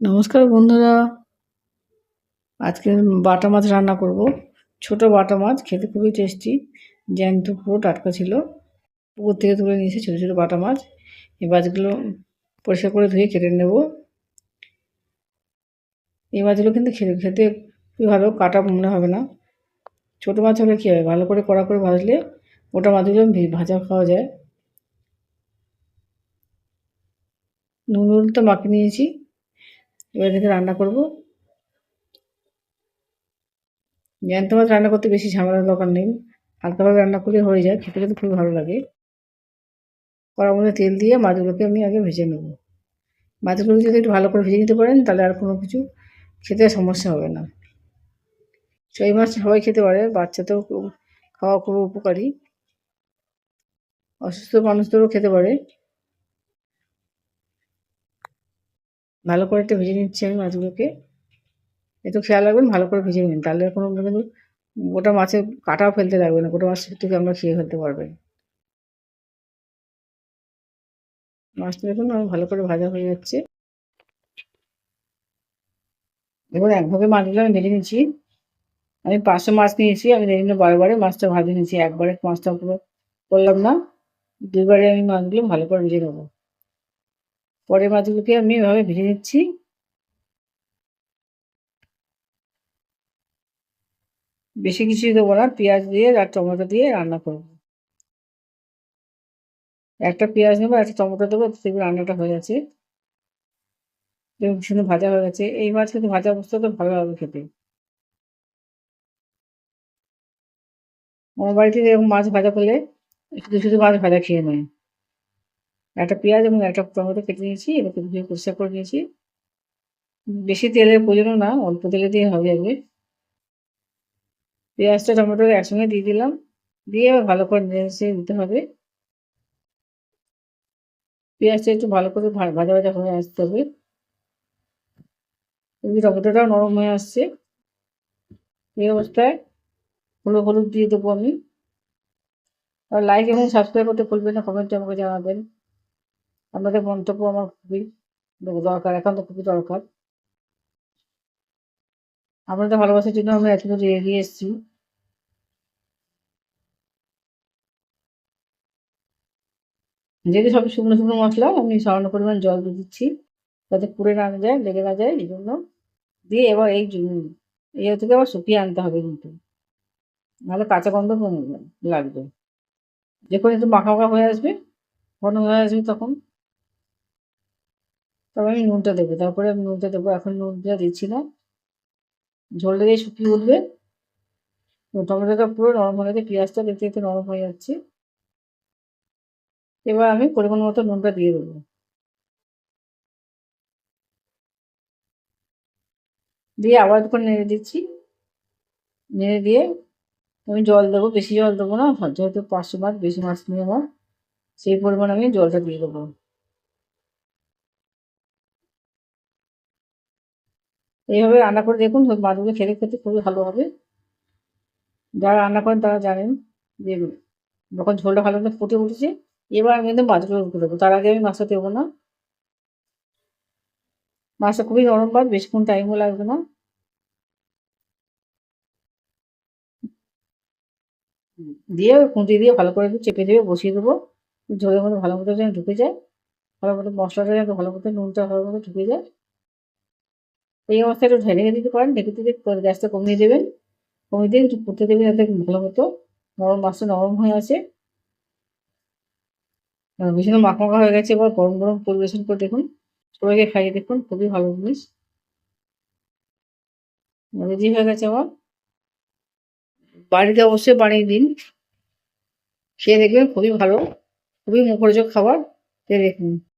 নমস্কার বন্ধুরা, আজকে বাটা মাছ রান্না করব। ছোট বাটা মাছ খেতে খুবই টেস্টি, জ্যান্ত পুরো টাটকা ছিল। পুকুর থেকে তুলে নিয়েছি ছোটো ছোটো বাটা মাছ। এই মাছগুলো পরিষ্কার করে ধুয়ে কেটে নেব। এই মাছগুলো কিন্তু খেতে খুবই ভালো, কাটা মনে হবে না। ছোটো মাছ হলে কী হয়, ভালো করে কড়া করে ভাজলে ওটা মাছগুলো ভাজা খাওয়া যায়। নুন হলুদ তো মাখিয়ে নিয়েছি, এবার থেকে রান্না করব। জ্যান্ত মাছ রান্না করতে বেশি ঝামেলার দরকার নেই, হালকাভাবে রান্না করলে হয়ে যায়, খেতে খেতে খুবই ভালো লাগে। কড়ার মধ্যে তেল দিয়ে মাছগুলোকে আমি আগে ভেজে নেব। মাছগুলোকে যদি একটু ভালো করে ভেজে নিতে পারেন তাহলে আর কোনো কিছু খেতে সমস্যা হবে না। সেই মাছ সবাই খেতে পারে, বাচ্চাতেও খাওয়া খুব উপকারী, অসুস্থ মানুষদেরও খেতে পারে। ভালো করে একটু ভেজে নিচ্ছি আমি মাছগুলোকে। একটু খেয়াল রাখবেন, ভালো করে ভেজে নিন, তাহলে কোনো কিন্তু গোটা মাছে কাটাও ফেলতে লাগবে না, গোটা মাছ থেকে আমরা খেয়ে ফেলতে পারবেন। মাছটা দেখুন আমার ভালো করে ভাজা হয়ে যাচ্ছে। এবার একভাবে মাছগুলো আমি ভেজে নিচ্ছি। আমি 500 মাছ নিয়েছি, আমি এই জন্য বারে মাছটা ভাজে নিয়েছি, একবারে মাছটা পুরো করলাম না, দুবারে আমি মাছগুলো ভালো করে ভেজে নেবো। পরে মাছগুলোকে আমি এভাবে ভেজে নিচ্ছি। বেশি কিছুই দেবো না, পেঁয়াজ দিয়ে আর টমেটো দিয়ে রান্না করবো। একটা পেঁয়াজ নেবো, একটা টমেটো দেবো, দেখবি রান্নাটা হয়ে গেছে। সুন্দর ভাজা হয়ে গেছে। এই মাছ কিন্তু ভাজা অবস্থাতে ভালো লাগবে খেতে। আমার বাড়িতে এরকম মাছ ভাজা করলে শুধু শুধু মাছ ভাজা খেয়ে নেয়। একটা পেঁয়াজ এবং একটা টমেটো কেটে নিয়েছি, এটাকে ধুয়ে পরিষ্কার করে নিয়েছি। বেশি তেলের প্রয়োজন না, অল্প তেলে দিয়ে হবে আগে। পেঁয়াজটা টমেটো একসঙ্গে দিয়ে দিলাম, দিয়ে এবার ভালো করে নেড়ে দিতে হবে। পেঁয়াজটা একটু ভালো করে ভাজা ভাজা হয়ে আসতে হবে। টমেটোটাও নরম হয়ে আসছে। এই অবস্থায় হলুদ দিয়ে দেবো আমি। আর লাইক এবং সাবস্ক্রাইব করতে ভুলবেন না, কমেন্টে আমাকে জানাবেন। আপনাদের মন্তব্য আমার খুবই দরকার, এখন তো খুবই দরকার। আপনাদের ভালোবাসার জন্য আমরা এত দূর এগিয়ে এসেছি। যেহেতু সব শুকনো শুকনো মশলা, আমি সামান্য পরিমাণ জল দিয়ে দিচ্ছি যাতে পুড়ে না যায়, লেগে না যায়, এই জন্য দিয়ে এবার এই থেকে আবার শুকিয়ে আনতে হবে কিন্তু, নাহলে কাঁচা গন্ধ লাগবে। যখন একটু মাখা মাখা হয়ে আসবে, ঘন হয়ে আসবে, তখন তবে আমি নুনটা দেবো, তারপরে আমি নুনটা দেবো, এখন নুনটা দিচ্ছি না। ঝোলটা দিয়ে শুকিয়ে উঠবে, টমেটোটা পুরো নরম হয়ে গেছে, পেঁয়াজটা দেখতে দেখতে নরম হয়ে যাচ্ছে। এবার আমি পরিমাণ মতো নুনটা দিয়ে দেবো, দিয়ে আবার একটু নেড়ে দিচ্ছি। নেড়ে দিয়ে আমি জল দেবো, বেশি জল দেবো না, যেহেতু 500 মাছ, বেশি মাছ নিয়ে আমার, সেই পরিমাণ আমি জলটা দিয়ে দেবো। এইভাবে রান্না করে দেখুন, মাছগুলো খেতে খেতে খুবই ভালো হবে। যারা রান্না করেন তারা জানেন যে যখন ঝোলটা ভালো করে ফুটে উঠেছে, এবার আমি কিন্তু মাছগুলো উঠে দেবো। তার আগে আমি মাছটা দেবো না। মাছটা খুবই নরম মাছ, বেশিক্ষণ টাইমও লাগবে না। দিয়ে খুঁটি দিয়ে ভালো করে একটু চেপে চেপে বসিয়ে দেবো, ঝোলের মধ্যে ভালো মতো যেন ঢুকে যায়, ভালো মতো মশলাটা যেন ভালো মতো, নুনটা ভালো মতো ঢুকে যায়। এই অবস্থায় একটু ঢেকে দিতে পারেন, ঢেকে দিতে গ্যাসটা কমিয়ে দেবেন, কমিয়ে দিয়ে একটু ফুটতে দেবেন যাতে ভালো মতো মাছটা নরম হয়ে আসে। ভীষণ মাখা মাখা হয়ে গেছে, এবার গরম গরম পরিবেশন করে দেখুন, সবাইকে খাইয়ে দেখুন, খুবই ভালো জিনিস রেডি হয়ে গেছে আমার। বাড়িতে অবশ্যই বানিয়ে দিন, খেয়ে দেখবেন খুবই ভালো, খুবই মুখরোচক খাবার, খেয়ে দেখুন।